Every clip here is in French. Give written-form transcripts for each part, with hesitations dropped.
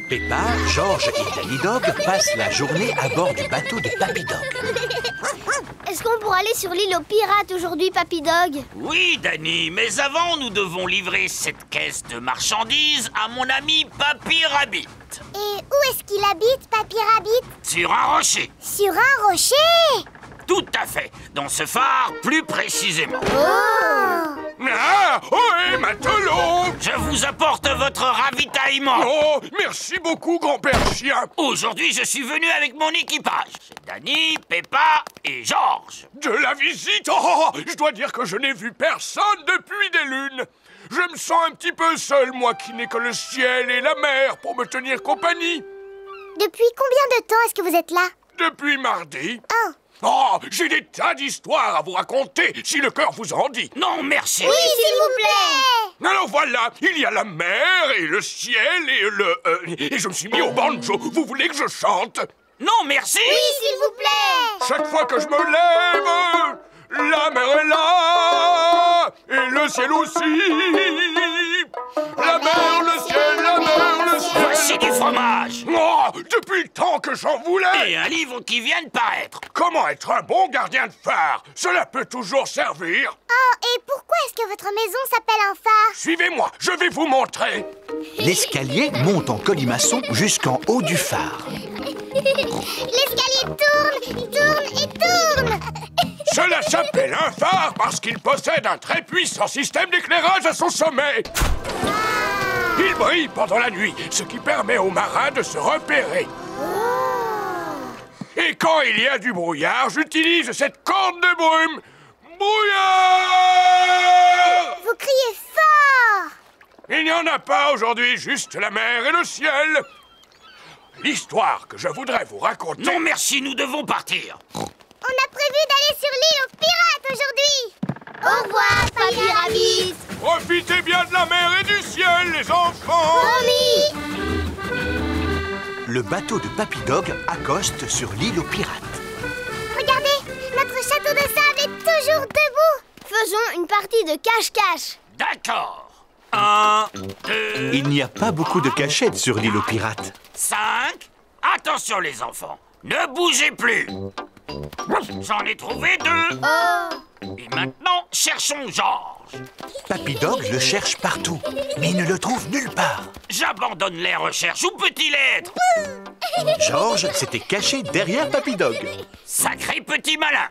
Peppa, George et Danny Dog passent la journée à bord du bateau de Papy Dog. Est-ce qu'on pourra aller sur l'île aux pirates aujourd'hui, Papy Dog? Oui, Danny, mais avant, nous devons livrer cette caisse de marchandises à mon ami Papy Rabbit. Et où est-ce qu'il habite, Papy Rabbit? Sur un rocher. Sur un rocher? Tout à fait. Dans ce phare, plus précisément. Oh! Ah, ohé, matelot! Je vous apporte votre ravitaillement. Oh, merci beaucoup, grand-père chien. Aujourd'hui, je suis venu avec mon équipage. C'est Danny, Peppa et George. De la visite? Oh, je dois dire que je n'ai vu personne depuis des lunes. Je me sens un petit peu seul, moi qui n'ai que le ciel et la mer pour me tenir compagnie. Depuis combien de temps est-ce que vous êtes là? Depuis mardi. Oh! Oh, j'ai des tas d'histoires à vous raconter, si le cœur vous en dit. Non, merci. Oui, s'il vous plaît! Alors voilà, il y a la mer et le ciel et je me suis mis au banjo. Vous voulez que je chante? Non, merci. Oui, s'il vous plaît! Chaque fois que je me lève, la mer est là et le ciel aussi. La mer, le ciel, la mer, le ciel. Voici du fromage. Oh, depuis le temps que j'en voulais. Et un livre qui vient de paraître. Comment être un bon gardien de phare? Cela peut toujours servir. Oh, et pourquoi est-ce que votre maison s'appelle un phare? Suivez-moi, je vais vous montrer. L'escalier monte en colimaçon jusqu'en haut du phare. L'escalier tourne, tourne et tourne! Cela s'appelle un phare parce qu'il possède un très puissant système d'éclairage à son sommet. Il brille pendant la nuit, ce qui permet aux marins de se repérer. Et quand il y a du brouillard, j'utilise cette corne de brume. Brouillard! Vous criez fort! Il n'y en a pas aujourd'hui, juste la mer et le ciel. L'histoire que je voudrais vous raconter... Non, merci, nous devons partir. On a prévu d'aller sur l'île aux pirates aujourd'hui! Au revoir, Papy Rabbit! Profitez bien de la mer et du ciel, les enfants! Promis! Le bateau de Papy Dog accoste sur l'île aux pirates. Regardez, notre château de sable est toujours debout! Faisons une partie de cache-cache! D'accord. 1, 2, Il n'y a pas beaucoup de cachettes sur l'île aux pirates. 5. Attention, les enfants. Ne bougez plus. J'en ai trouvé 2. Oh! Et maintenant, cherchons George. Papy Dog le cherche partout, mais il ne le trouve nulle part. J'abandonne les recherches. Où peut-il être? George s'était caché derrière Papy Dog. Sacré petit malin.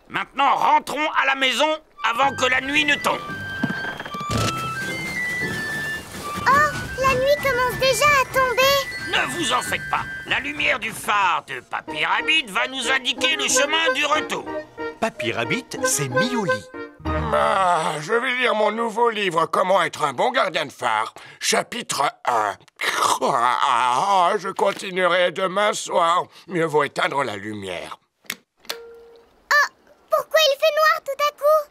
Maintenant, rentrons à la maison avant que la nuit ne tombe. Oh! La nuit commence déjà à tomber! Ne vous en faites pas. La lumière du phare de Papy Rabbit va nous indiquer le chemin du retour. Papy Rabbit s'est mis au lit. Ah, je vais lire mon nouveau livre « Comment être un bon gardien de phare », chapitre 1. Ah, je continuerai demain soir. Mieux vaut éteindre la lumière. Oh! Pourquoi il fait noir tout à coup?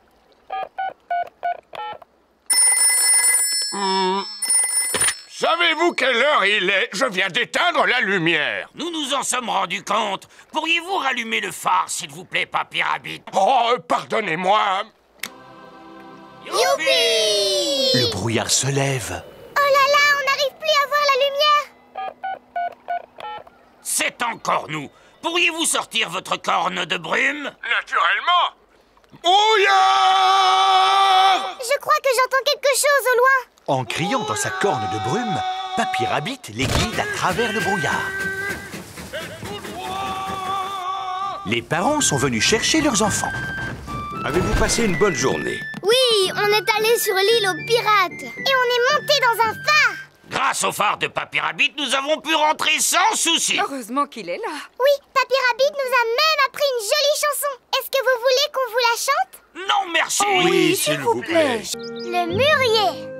Savez-vous quelle heure il est? Je viens d'éteindre la lumière. Nous nous en sommes rendus compte. Pourriez-vous rallumer le phare, s'il vous plaît, Papy Rabbit? Oh, pardonnez-moi. Youpi! Le brouillard se lève. Oh là là, on n'arrive plus à voir la lumière! C'est encore nous. Pourriez-vous sortir votre corne de brume? Naturellement. Brouillard! Je crois que j'entends quelque chose au loin. En criant dans sa corne de brume, Papy Rabbit les guide à travers le brouillard. Les parents sont venus chercher leurs enfants. Avez-vous passé une bonne journée? Oui, on est allé sur l'île aux pirates. Et on est monté dans un phare. Grâce au phare de Papy Rabbit, nous avons pu rentrer sans souci. Heureusement qu'il est là. Oui, Papy Rabbit nous a même appris une jolie chanson. Est-ce que vous voulez qu'on vous la chante? Non, merci. Oui, s'il vous plaît. Le mûrier.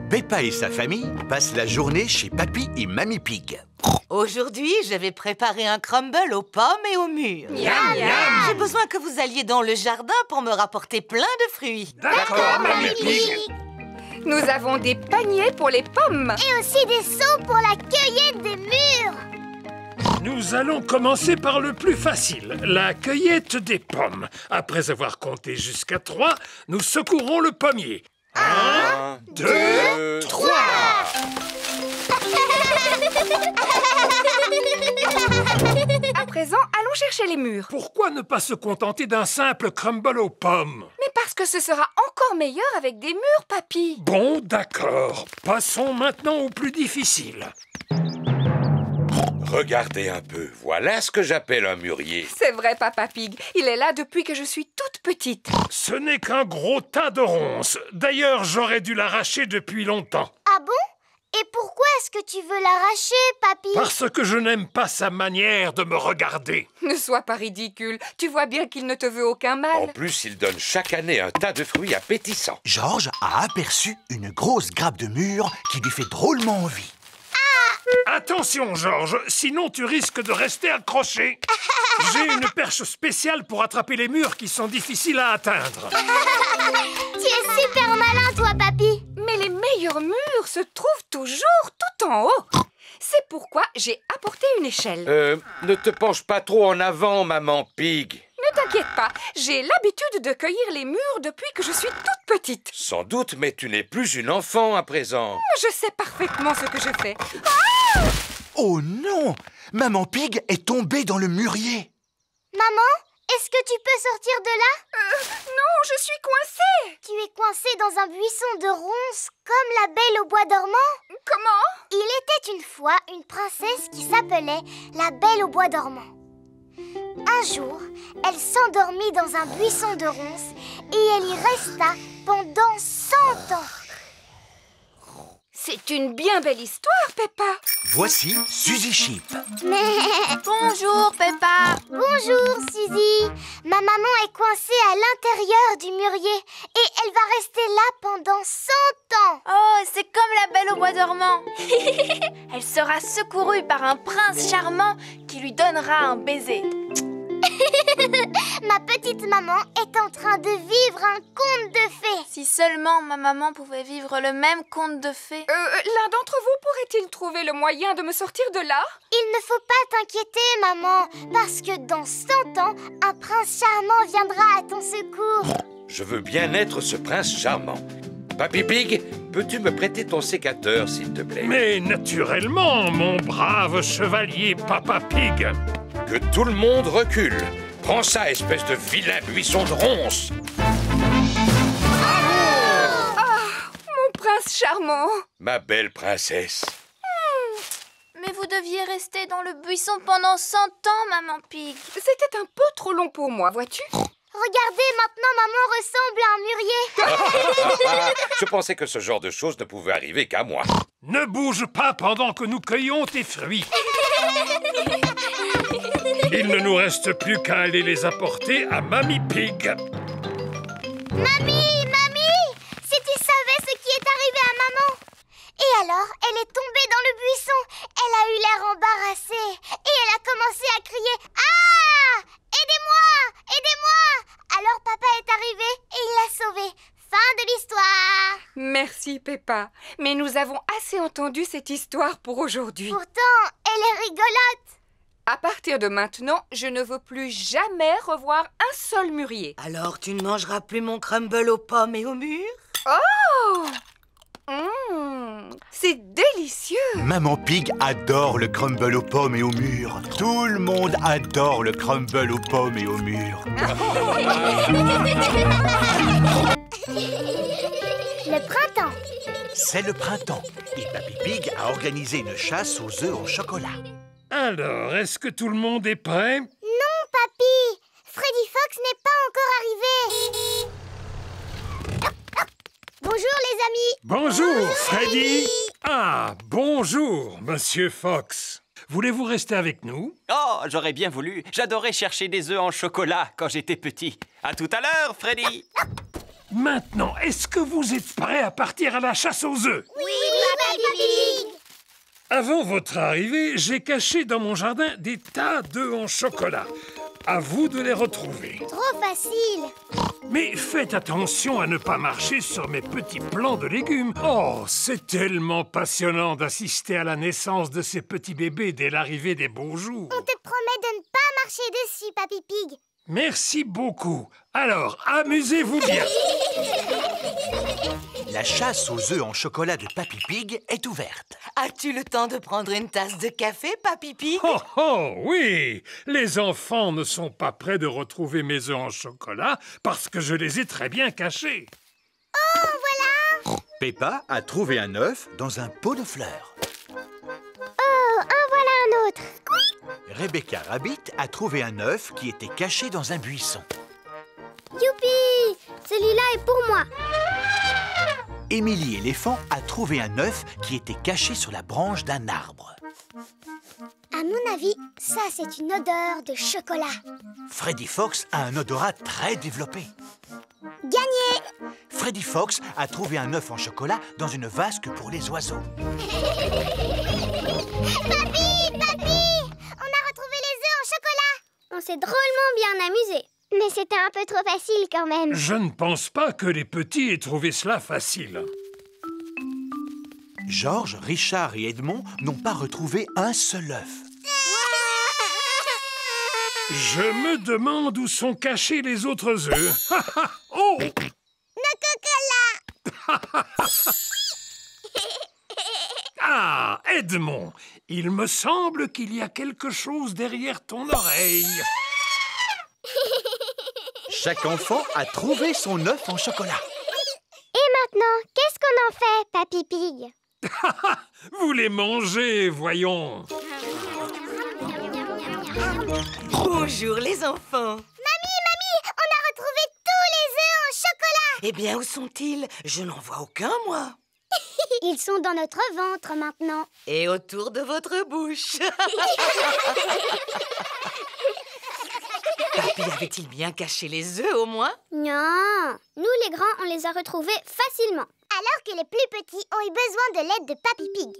Peppa et sa famille passent la journée chez Papy et Mamie Pig. Aujourd'hui, je vais préparer un crumble aux pommes et aux mûres. Miam, miam. J'ai besoin que vous alliez dans le jardin pour me rapporter plein de fruits. D'accord, Mamie Pig. Nous avons des paniers pour les pommes. Et aussi des seaux pour la cueillette des mûres. Nous allons commencer par le plus facile, la cueillette des pommes. Après avoir compté jusqu'à 3, nous secourons le pommier. 1, 2, 3. allons chercher les mûres. Pourquoi ne pas se contenter d'un simple crumble aux pommes? Mais parce que ce sera encore meilleur avec des mûres, papy. Bon, d'accord. Passons maintenant au plus difficile. Regardez un peu, voilà ce que j'appelle un mûrier. C'est vrai, Papa Pig. Il est là depuis que je suis toute petite. Ce n'est qu'un gros tas de ronces. D'ailleurs, j'aurais dû l'arracher depuis longtemps. Ah bon? Et pourquoi est-ce que tu veux l'arracher, papy? Parce que je n'aime pas sa manière de me regarder. Ne sois pas ridicule. Tu vois bien qu'il ne te veut aucun En mal. plus, il donne chaque année un tas de fruits appétissants. Georges a aperçu une grosse grappe de mûres qui lui fait drôlement envie. Attention, Georges, sinon tu risques de rester accroché. J'ai une perche spéciale pour attraper les mûres qui sont difficiles à atteindre. Tu es super malin, toi, papy. Mais les meilleures mûres se trouvent toujours tout en haut. C'est pourquoi j'ai apporté une échelle. Ne te penche pas trop en avant, maman Pig. Ne t'inquiète pas, j'ai l'habitude de cueillir les mûres depuis que je suis toute petite. Sans doute, mais tu n'es plus une enfant à présent. Je sais parfaitement ce que je fais. Oh non! Maman Pig est tombée dans le mûrier. Maman, est-ce que tu peux sortir de là? Non, je suis coincée. Tu es coincée dans un buisson de ronces, comme la Belle au bois dormant. Comment? Il était une fois une princesse qui s'appelait la Belle au bois dormant. Un jour, elle s'endormit dans un buisson de ronces et elle y resta pendant 100 ans. C'est une bien belle histoire, Peppa. Voici Suzy Sheep. Bonjour, Peppa. Bonjour, Suzy. Ma maman est coincée à l'intérieur du mûrier et elle va rester là pendant 100 ans. Oh, c'est comme la Belle au bois dormant. Elle sera secourue par un prince charmant qui lui donnera un baiser. Ma petite maman est en train de vivre un conte de fées. Si seulement ma maman pouvait vivre le même conte de fées. L'un d'entre vous pourrait-il trouver le moyen de me sortir de là? Il ne faut pas t'inquiéter, maman, parce que dans 100 ans, un prince charmant viendra à ton secours. Je veux bien être ce prince charmant. Papy Pig, peux-tu me prêter ton sécateur, s'il te plaît? Mais naturellement, mon brave chevalier Papa Pig. Que tout le monde recule. Prends ça, espèce de vilain buisson de ronces. Mon prince charmant. Ma belle princesse. Mais vous deviez rester dans le buisson pendant 100 ans, maman Pig. C'était un peu trop long pour moi, vois-tu? Regardez, maintenant maman ressemble à un mûrier. Je pensais que ce genre de choses ne pouvait arriver qu'à moi. Ne bouge pas pendant que nous cueillons tes fruits. Il ne nous reste plus qu'à aller les apporter à Mamie Pig. Mamie, si tu savais ce qui est arrivé à maman. Et alors, elle est tombée dans le buisson. Elle a eu l'air embarrassée. Et elle a commencé à crier « Ah! Aidez-moi! Aidez-moi » Alors papa est arrivé et il l'a sauvée. Fin de l'histoire. Merci, Peppa. Mais nous avons assez entendu cette histoire pour aujourd'hui. Pourtant, elle est rigolote. À partir de maintenant, je ne veux plus jamais revoir un seul mûrier. Alors tu ne mangeras plus mon crumble aux pommes et aux mûres? Oh! C'est délicieux! Maman Pig adore le crumble aux pommes et aux mûres. Tout le monde adore le crumble aux pommes et aux mûres. Le printemps. C'est le printemps et Papy Pig a organisé une chasse aux œufs en chocolat. Alors, est-ce que tout le monde est prêt? Non, papy. Freddy Fox n'est pas encore arrivé. Bonjour, les amis. Bonjour, Freddy. Ah, bonjour, Monsieur Fox. Voulez-vous rester avec nous? Oh, j'aurais bien voulu. J'adorais chercher des œufs en chocolat quand j'étais petit. À tout à l'heure, Freddy. Maintenant, est-ce que vous êtes prêts à partir à la chasse aux œufs? Oui, Papy Pig. Avant votre arrivée, j'ai caché dans mon jardin des tas d'œufs en chocolat. À vous de les retrouver. Trop facile. Mais faites attention à ne pas marcher sur mes petits plants de légumes. Oh, c'est tellement passionnant d'assister à la naissance de ces petits bébés dès l'arrivée des beaux jours. On te promet de ne pas marcher dessus, Papy Pig. Merci beaucoup. Alors, amusez-vous bien. La chasse aux œufs en chocolat de Papy Pig est ouverte. As-tu le temps de prendre une tasse de café, Papy Pig? Oh, oh, oui! Les enfants ne sont pas prêts de retrouver mes œufs en chocolat parce que je les ai très bien cachés. Oh, voilà! Peppa a trouvé un œuf dans un pot de fleurs. Oh, en voilà un autre. Rebecca Rabbit a trouvé un œuf qui était caché dans un buisson. Youpi! Celui-là est pour moi. Emily Éléphant a trouvé un œuf qui était caché sur la branche d'un arbre. À mon avis, ça c'est une odeur de chocolat. Freddy Fox a un odorat très développé. Gagné! Freddy Fox a trouvé un œuf en chocolat dans une vasque pour les oiseaux. Papy! Papy! On a retrouvé les œufs en chocolat! On s'est drôlement bien amusé. Mais c'était un peu trop facile quand même. Je ne pense pas que les petits aient trouvé cela facile. George, Richard et Edmond n'ont pas retrouvé un seul œuf. Je me demande où sont cachés les autres œufs. Oh! Nos cocolas! Ah, Edmond, il me semble qu'il y a quelque chose derrière ton oreille. Chaque enfant a trouvé son œuf en chocolat. Et maintenant, qu'est-ce qu'on en fait, Papy Pig? Vous les mangez, voyons. Bonjour les enfants. Mamie, on a retrouvé tous les œufs en chocolat! Eh bien, où sont-ils? Je n'en vois aucun, moi. Ils sont dans notre ventre maintenant. Et autour de votre bouche. Papy avait-il bien caché les œufs, au moins? Non, nous les grands, on les a retrouvés facilement. Alors que les plus petits ont eu besoin de l'aide de Papy Pig.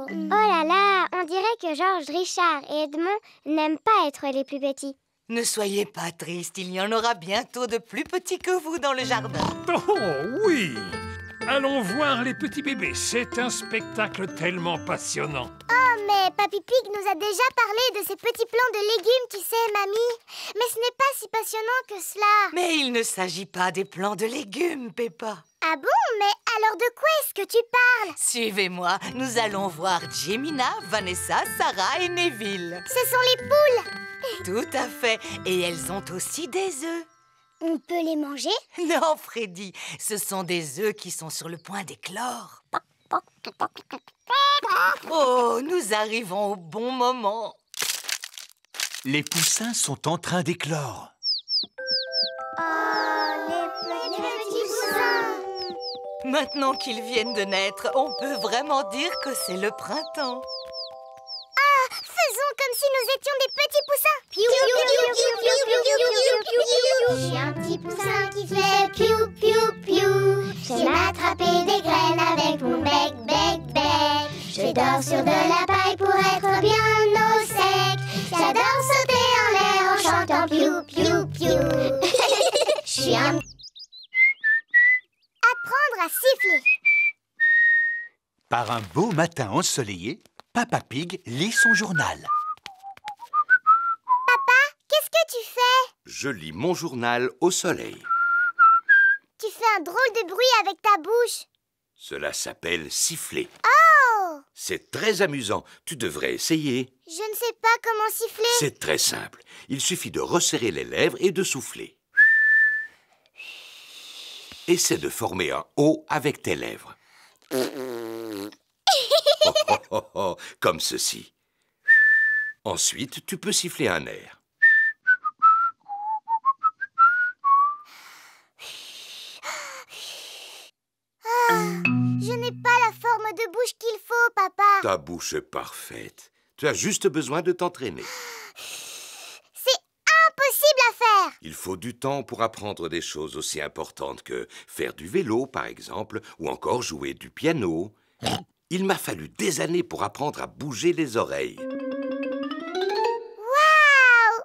Oh là là, on dirait que George, Richard et Edmond n'aiment pas être les plus petits. Ne soyez pas triste, il y en aura bientôt de plus petits que vous dans le jardin. Oh oui! Allons voir les petits bébés. C'est un spectacle tellement passionnant. Oh, mais Papy Pig nous a déjà parlé de ces petits plants de légumes, tu sais, mamie. Mais ce n'est pas si passionnant que cela. Mais il ne s'agit pas des plants de légumes, Peppa. Ah bon? Mais alors de quoi est-ce que tu parles? Suivez-moi, nous allons voir Jemina, Vanessa, Sarah et Neville. Ce sont les poules. Tout à fait, et elles ont aussi des œufs. On peut les manger? Non, Freddy, ce sont des œufs qui sont sur le point d'éclore. Oh, nous arrivons au bon moment. Les poussins sont en train d'éclore. Oh, les petits poussins! Maintenant qu'ils viennent de naître, on peut vraiment dire que c'est le printemps. Ah, faisons comme si nous étions des petits poussins. Piou, piou, piou, piou, piou, piou, piou, piou, piou. Je suis un petit poussin qui fait piou, piou, piou. J'aime attraper des graines avec mon bec, bec, bec. Je dors sur de la paille pour être bien au sec. J'adore sauter en l'air en chantant piou, piou, piou. Je suis un... Apprendre à siffler. Par un beau matin ensoleillé, Papa Pig lit son journal. Papa, qu'est-ce que tu fais? Je lis mon journal au soleil. Tu fais un drôle de bruit avec ta bouche. Cela s'appelle siffler. Oh! C'est très amusant. Tu devrais essayer. Je ne sais pas comment siffler. C'est très simple. Il suffit de resserrer les lèvres et de souffler. Essaie de former un O avec tes lèvres. Oh, oh, oh, oh, comme ceci. Ensuite, tu peux siffler un air. Je n'ai pas la forme de bouche qu'il faut, papa. Ta bouche est parfaite. Tu as juste besoin de t'entraîner. C'est impossible à faire. Il faut du temps pour apprendre des choses aussi importantes que faire du vélo, par exemple, ou encore jouer du piano. Il m'a fallu des années pour apprendre à bouger les oreilles. Waouh!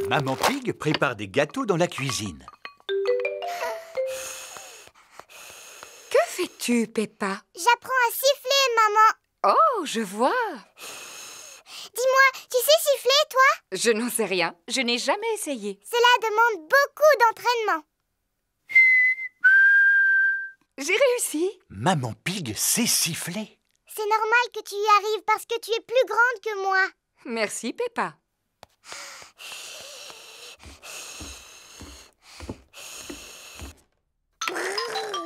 Maman Pig prépare des gâteaux dans la cuisine. Que fais-tu, Peppa? J'apprends à siffler, maman. Oh, je vois. Dis-moi, tu sais siffler, toi? Je n'en sais rien. Je n'ai jamais essayé. Cela demande beaucoup d'entraînement. J'ai réussi. Maman Pig sait siffler. C'est normal que tu y arrives parce que tu es plus grande que moi. Merci, Peppa.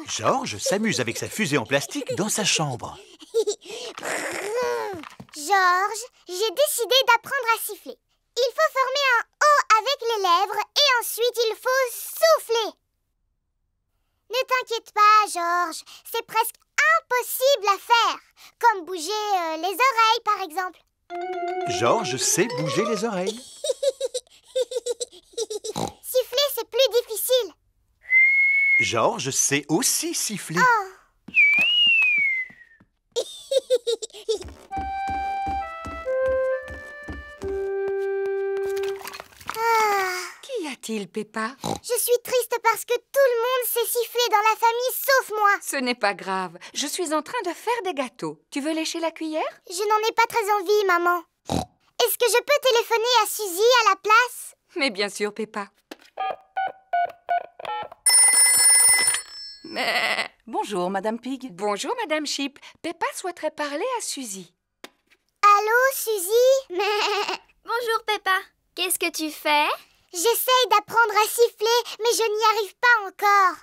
Georges s'amuse avec sa fusée en plastique dans sa chambre. Georges, j'ai décidé d'apprendre à siffler. Il faut former un O avec les lèvres et ensuite il faut souffler. Ne t'inquiète pas, Georges, c'est presque impossible à faire. Comme bouger les oreilles, par exemple. Georges sait bouger les oreilles. Siffler, c'est plus difficile. Georges sait aussi siffler. Qu'y a-t-il, Peppa? Je suis triste parce que tout le monde sait siffler dans la famille sauf moi. Ce n'est pas grave. Je suis en train de faire des gâteaux. Tu veux lécher la cuillère? Je n'en ai pas très envie, maman. Est-ce que je peux téléphoner à Suzy à la place? Mais bien sûr, Peppa. Bonjour, Madame Pig. Bonjour, Madame Sheep. Peppa souhaiterait parler à Suzy. Allô, Suzy? Bonjour Peppa. Qu'est-ce que tu fais? J'essaye d'apprendre à siffler, mais je n'y arrive pas encore.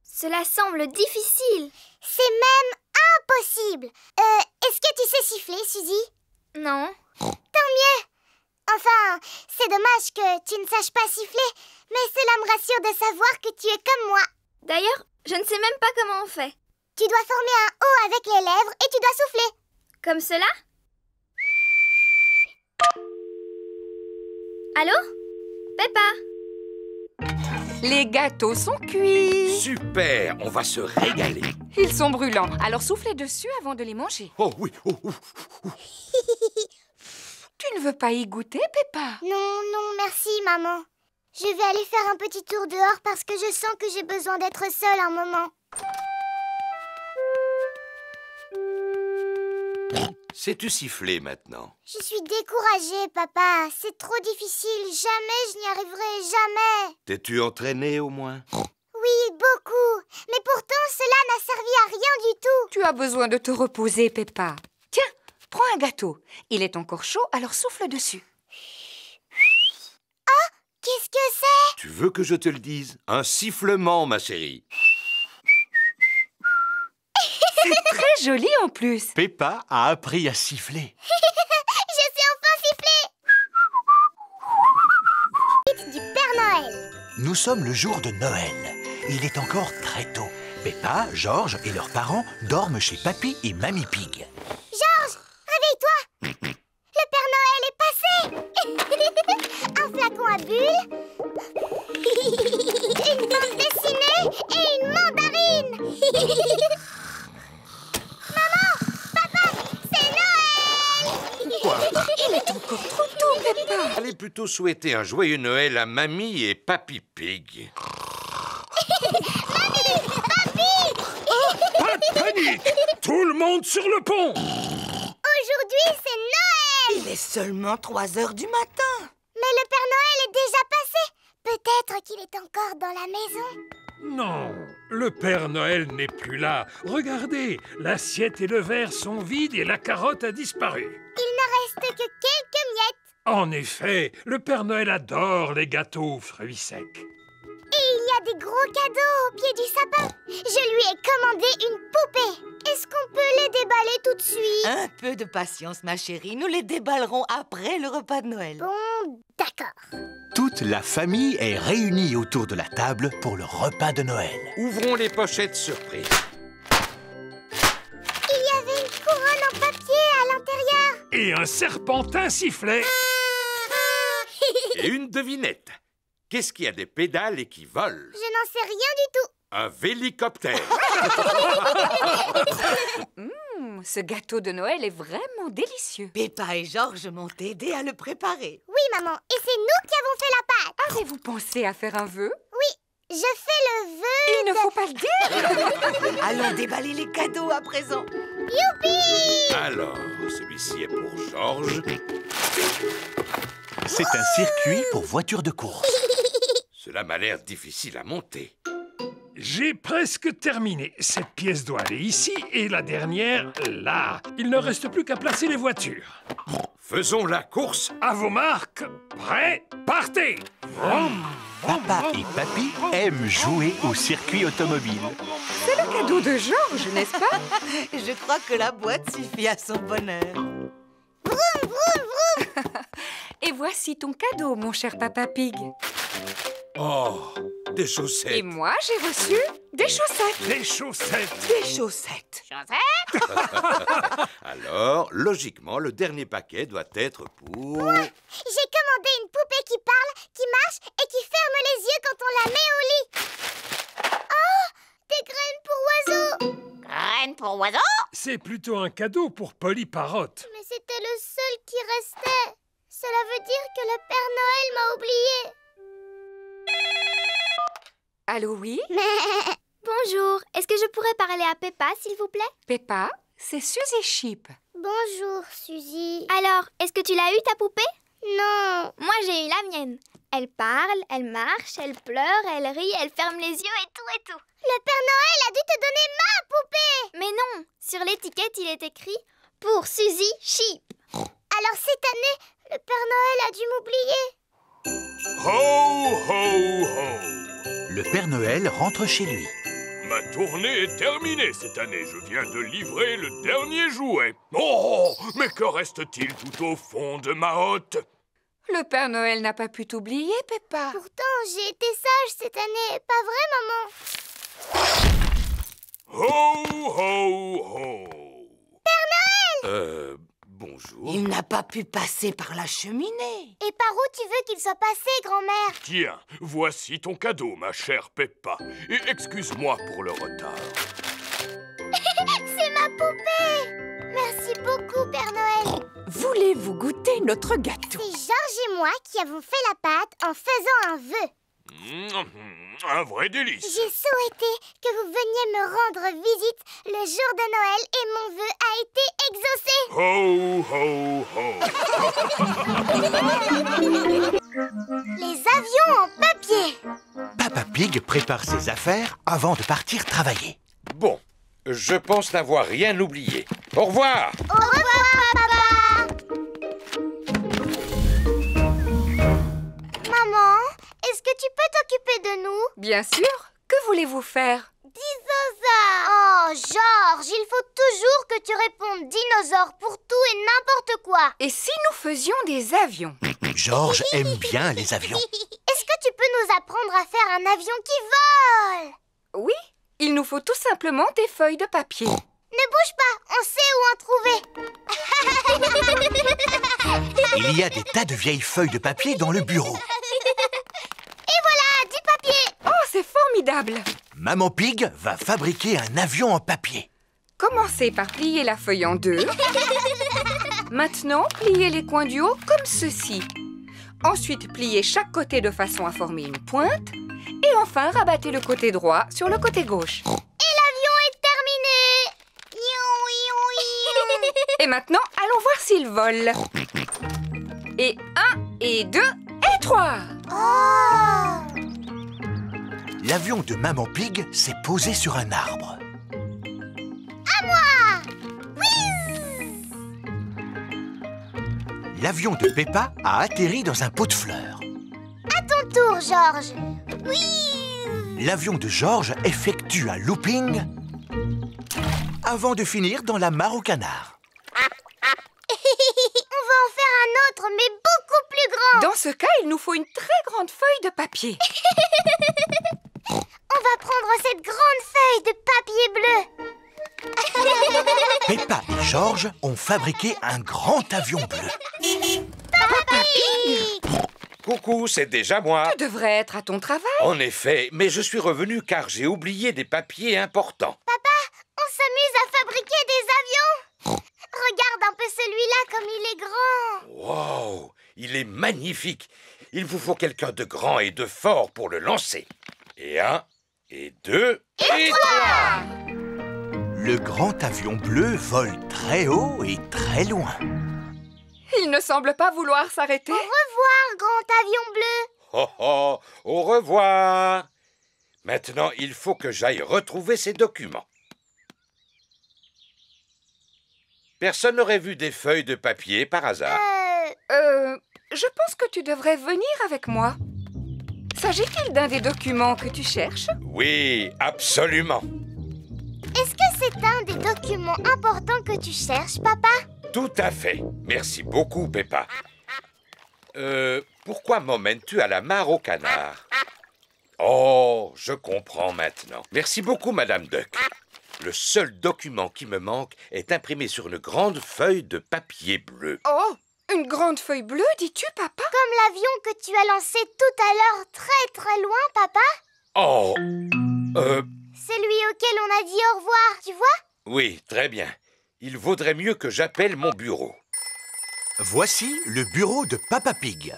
Cela semble difficile. C'est même impossible. Est-ce que tu sais siffler, Suzy? Non. Tant mieux. Enfin, c'est dommage que tu ne saches pas siffler, mais cela me rassure de savoir que tu es comme moi. D'ailleurs, je ne sais même pas comment on fait. Tu dois former un O avec les lèvres et tu dois souffler. Comme cela? Allô? Peppa? Les gâteaux sont cuits. Super, on va se régaler. Ils sont brûlants, alors soufflez dessus avant de les manger. Oh oui, oh. Tu ne veux pas y goûter, Peppa? Non, merci, maman. Je vais aller faire un petit tour dehors parce que je sens que j'ai besoin d'être seule un moment. Sais-tu siffler maintenant? Je suis découragée, papa. C'est trop difficile. Jamais je n'y arriverai, jamais. T'es-tu entraîné au moins? Oui, beaucoup. Mais pourtant, cela n'a servi à rien du tout. Tu as besoin de te reposer, Peppa. Tiens, prends un gâteau. Il est encore chaud, alors souffle dessus. Oh, qu'est-ce que c'est? Tu veux que je te le dise? Un sifflement, ma chérie. C'est très joli en plus. Peppa a appris à siffler. Je sais enfin siffler. Du Père Noël. Nous sommes le jour de Noël. Il est encore très tôt. Peppa, Georges et leurs parents dorment chez Papy et Mamie Pig. Georges, réveille-toi. Le Père Noël est passé. Un flacon à bulles, une bande dessinée et une mandarine. Maman, papa, c'est Noël. Quoi? Il est encore trop tôt, Peppa. Allez plutôt souhaiter un joyeux Noël à Mamie et Papy Pig. Pas de panique! Tout le monde sur le pont! Aujourd'hui, c'est Noël. Il est seulement 3 heures du matin. Mais le Père Noël est déjà passé. Peut-être qu'il est encore dans la maison. Non, le Père Noël n'est plus là. Regardez, l'assiette et le verre sont vides et la carotte a disparu. Il ne reste que quelques miettes. En effet, le Père Noël adore les gâteaux aux fruits secs. Et il y a des gros cadeaux au pied du sapin. Je lui ai commandé une poupée. Est-ce qu'on peut les déballer tout de suite? Un peu de patience, ma chérie. Nous les déballerons après le repas de Noël. Bon, d'accord. Toute la famille est réunie autour de la table pour le repas de Noël. Ouvrons les pochettes surprises. Il y avait une couronne en papier à l'intérieur. Et un serpentin sifflait. Et une devinette. Qu'est-ce qui a des pédales et qui vole? Je n'en sais rien du tout. Un vélicoptère. Ce gâteau de Noël est vraiment délicieux. Peppa et Georges m'ont aidé à le préparer. Oui, maman, et c'est nous qui avons fait la pâte. Avez-vous pensé à faire un vœu? Oui, Je fais le vœu. Il ne faut pas le dire. Allons déballer les cadeaux à présent. Youpi! Alors, celui-ci est pour Georges. C'est un circuit pour voitures de course. Cela m'a l'air difficile à monter. J'ai presque terminé. Cette pièce doit aller ici et la dernière là. Il ne reste plus qu'à placer les voitures. Faisons la course. À vos marques, prêts, partez! Papa et Papy aiment jouer au circuit automobile. C'est le cadeau de Georges, n'est-ce pas? Je crois que la boîte suffit à son bonheur. Et voici ton cadeau, mon cher Papa Pig. Oh, des chaussettes. Et moi, j'ai reçu des chaussettes. Les chaussettes. Des chaussettes. Alors, logiquement, le dernier paquet doit être pour... J'ai commandé une poupée qui parle, qui marche et qui ferme les yeux quand on la met au lit. Oh, des graines pour oiseaux. Graine pour oiseau? C'est plutôt un cadeau pour Polly Parrot. Mais c'était le seul qui restait. Cela veut dire que le Père Noël m'a oublié. Allô, oui? Bonjour, est-ce que je pourrais parler à Peppa, s'il vous plaît? Peppa, c'est Suzy Sheep. Bonjour, Suzy. Alors, est-ce que tu l'as eu, ta poupée? Non. Moi, j'ai eu la mienne. Elle parle, elle marche, elle pleure, elle rit, elle ferme les yeux et tout et tout. Le Père Noël a dû te donner ma poupée! Mais non, sur l'étiquette, il est écrit « Pour Suzy Sheep ». Alors cette année, le Père Noël a dû m'oublier. Ho, ho, ho! Le Père Noël rentre chez lui. Ma tournée est terminée cette année. Je viens de livrer le dernier jouet. Oh, mais que reste-t-il tout au fond de ma hotte? Le Père Noël n'a pas pu t'oublier, Peppa. Pourtant, j'ai été sage cette année, pas vrai, maman? Ho, ho, ho! Père Noël! Bonjour. Il n'a pas pu passer par la cheminée. Et par où tu veux qu'il soit passé, grand-mère? Tiens, voici ton cadeau, ma chère Peppa. Et excuse-moi pour le retard. C'est ma poupée! Merci beaucoup, Père Noël. Voulez-vous goûter notre gâteau? C'est Georges et moi qui avons fait la pâte en faisant un vœu. Un vrai délice. J'ai souhaité que vous veniez me rendre visite le jour de Noël et mon vœu a été exaucé. Ho, ho, ho! Les avions en papier. Papa Pig prépare ses affaires avant de partir travailler. Bon, je pense n'avoir rien oublié. Au revoir. Au revoir, papa. Maman, est-ce que tu peux t'occuper de nous? Bien sûr. Que voulez-vous faire? Dinosaure. Oh, Georges, il faut toujours que tu répondes dinosaure pour tout et n'importe quoi. Et si nous faisions des avions? Georges aime bien les avions. Est-ce que tu peux nous apprendre à faire un avion qui vole? Oui, il nous faut tout simplement des feuilles de papier. Ne bouge pas, on sait où en trouver. Il y a des tas de vieilles feuilles de papier dans le bureau. Et voilà, du papier. Oh, c'est formidable! Maman Pig va fabriquer un avion en papier. Commencez par plier la feuille en deux. Maintenant, pliez les coins du haut comme ceci. Ensuite, pliez chaque côté de façon à former une pointe. Et enfin, rabattez le côté droit sur le côté gauche. Et l'avion est terminé. Et maintenant, allons voir s'il vole. Et 1, et 2, et 3. Oh! L'avion de Maman Pig s'est posé sur un arbre. À moi! L'avion de Peppa a atterri dans un pot de fleurs. À ton tour, Georges. L'avion de Georges effectue un looping avant de finir dans la mare au canard. On va en faire un autre, mais beaucoup plus grand. Dans ce cas, il nous faut une très grande feuille de papier. On va prendre cette grande feuille de papier bleu. Peppa et Georges ont fabriqué un grand avion bleu. Papa Pig! Coucou, c'est déjà moi. Tu devrais être à ton travail. En effet, mais je suis revenu car j'ai oublié des papiers importants. Papa, on s'amuse à fabriquer des avions. Regarde un peu celui-là comme il est grand. Wow, il est magnifique. Il vous faut quelqu'un de grand et de fort pour le lancer. Et 1, et 2, et 3. Le grand avion bleu vole très haut et très loin. Il ne semble pas vouloir s'arrêter. Au revoir, grand avion bleu. Oh oh, au revoir. Maintenant, il faut que j'aille retrouver ces documents. Personne n'aurait vu des feuilles de papier par hasard? Je pense que tu devrais venir avec moi. S'agit-il d'un des documents que tu cherches? Oui, absolument. Est-ce que c'est un des documents importants que tu cherches, papa? Tout à fait. Merci beaucoup, Peppa. Pourquoi m'emmènes-tu à la mare au canard? Oh, je comprends maintenant. Merci beaucoup, Madame Duck. Le seul document qui me manque est imprimé sur une grande feuille de papier bleu. Oh, une grande feuille bleue, dis-tu, papa? Comme l'avion que tu as lancé tout à l'heure très très loin, papa? Oh, Celui auquel on a dit au revoir, tu vois? oui, très bien. Il vaudrait mieux que j'appelle mon bureau. Voici le bureau de Papa Pig.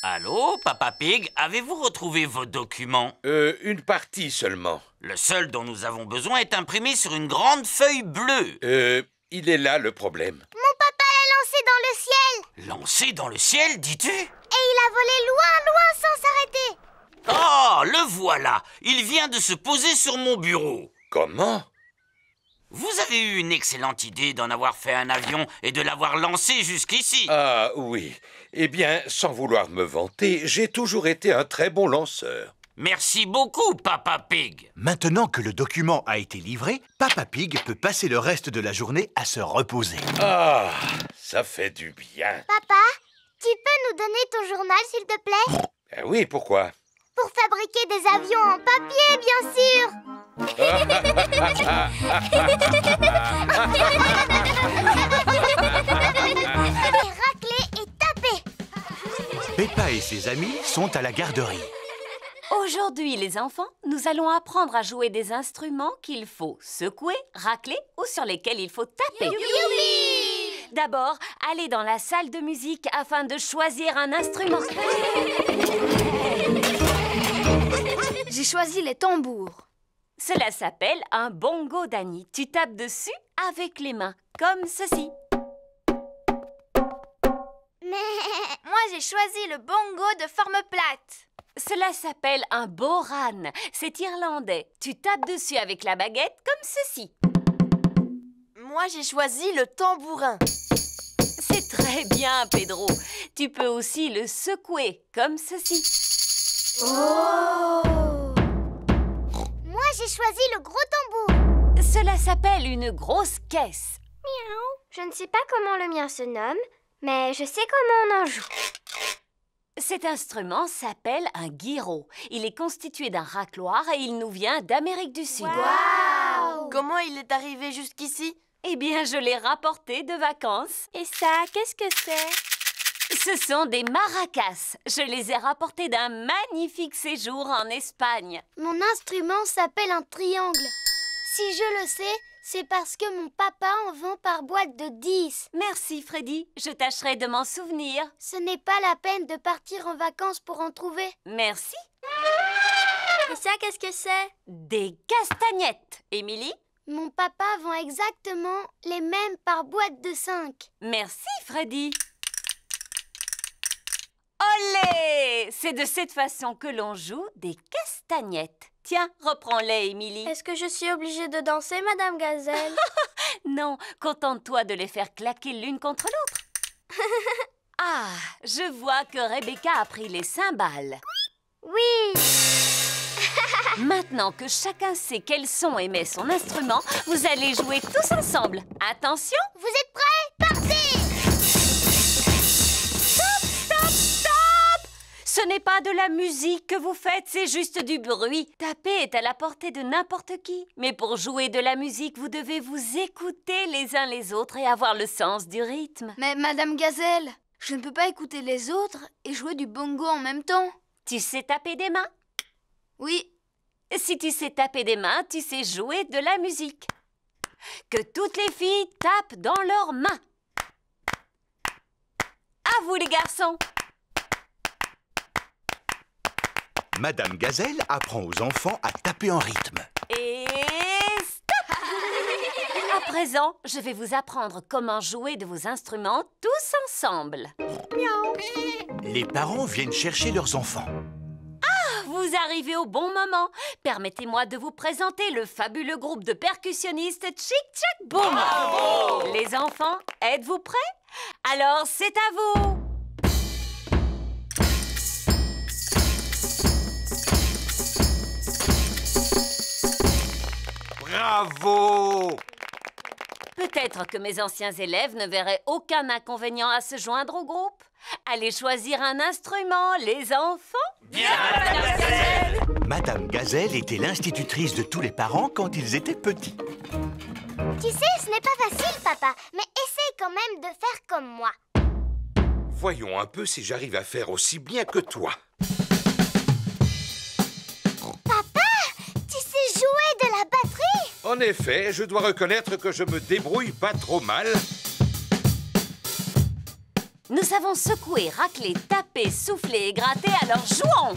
Allô, Papa Pig, avez-vous retrouvé vos documents? Une partie seulement. Le seul dont nous avons besoin est imprimé sur une grande feuille bleue. Il est là le problème. Mon papa l'a lancé dans le ciel. Lancé dans le ciel, dis-tu? Et il a volé loin, loin sans s'arrêter. Oh, le voilà! Il vient de se poser sur mon bureau. Comment? Vous avez eu une excellente idée d'en avoir fait un avion et de l'avoir lancé jusqu'ici. Ah oui. Eh bien, sans vouloir me vanter, j'ai toujours été un très bon lanceur. Merci beaucoup, Papa Pig. Maintenant que le document a été livré, Papa Pig peut passer le reste de la journée à se reposer. Ah, ça fait du bien. Papa, tu peux nous donner ton journal, s'il te plaît? Oui, pourquoi? Pour fabriquer des avions en papier, bien sûr. Racler et taper. Peppa et ses amis sont à la garderie. Aujourd'hui, les enfants, nous allons apprendre à jouer des instruments qu'il faut secouer, racler ou sur lesquels il faut taper. Youpi! D'abord, allez dans la salle de musique afin de choisir un instrument. J'ai choisi les tambours. Cela s'appelle un bongo d'Annie. Tu tapes dessus avec les mains, comme ceci. Moi, j'ai choisi le bongo de forme plate. Cela s'appelle un boran. C'est irlandais. Tu tapes dessus avec la baguette, comme ceci. Moi, j'ai choisi le tambourin. C'est très bien, Pedro. Tu peux aussi le secouer, comme ceci. Oh! Moi, j'ai choisi le gros tambour. Cela s'appelle une grosse caisse. Miaou. Je ne sais pas comment le mien se nomme, mais je sais comment on en joue. Cet instrument s'appelle un guiro. Il est constitué d'un racloir et il nous vient d'Amérique du Sud. Wow! Comment il est arrivé jusqu'ici? Eh bien, je l'ai rapporté de vacances. Et ça, qu'est-ce que c'est? Ce sont des maracas. Je les ai rapportés d'un magnifique séjour en Espagne. Mon instrument s'appelle un triangle. Si je le sais, c'est parce que mon papa en vend par boîte de 10. Merci, Freddy. Je tâcherai de m'en souvenir. Ce n'est pas la peine de partir en vacances pour en trouver. Merci. Et ça, qu'est-ce que c'est? Des castagnettes. Émilie? Mon papa vend exactement les mêmes par boîte de 5. Merci, Freddy. Olé! C'est de cette façon que l'on joue des castagnettes. Tiens, reprends-les, Émilie. Est-ce que je suis obligée de danser, Madame Gazelle? Non, contente-toi de les faire claquer l'une contre l'autre. Ah, je vois que Rebecca a pris les cymbales. Oui! Maintenant que chacun sait quel son émet son instrument, vous allez jouer tous ensemble. Attention! Vous êtes prêts? Partez! Stop, stop, stop! Ce n'est pas de la musique que vous faites, c'est juste du bruit. Taper est à la portée de n'importe qui. Mais pour jouer de la musique, vous devez vous écouter les uns les autres et avoir le sens du rythme. Mais Madame Gazelle, je ne peux pas écouter les autres et jouer du bongo en même temps. Tu sais taper des mains? Oui. Si tu sais taper des mains, tu sais jouer de la musique. Que toutes les filles tapent dans leurs mains. À vous les garçons. Madame Gazelle apprend aux enfants à taper en rythme. Et stop! À présent, je vais vous apprendre comment jouer de vos instruments tous ensemble. Miaou! Les parents viennent chercher leurs enfants. Vous arrivez au bon moment. Permettez-moi de vous présenter le fabuleux groupe de percussionnistes Chic Chac Boom. Bravo! Les enfants, êtes-vous prêts? Alors, c'est à vous. Bravo! Peut-être que mes anciens élèves ne verraient aucun inconvénient à se joindre au groupe. Allez choisir un instrument, les enfants. Bien, Madame Gazelle! Madame Gazelle était l'institutrice de tous les parents quand ils étaient petits. Tu sais, ce n'est pas facile, papa, mais essaye quand même de faire comme moi. Voyons un peu si j'arrive à faire aussi bien que toi. Papa, tu sais jouer de la batterie? En effet, je dois reconnaître que je me débrouille pas trop mal. Nous savons secouer, racler, taper, souffler et gratter, alors jouons!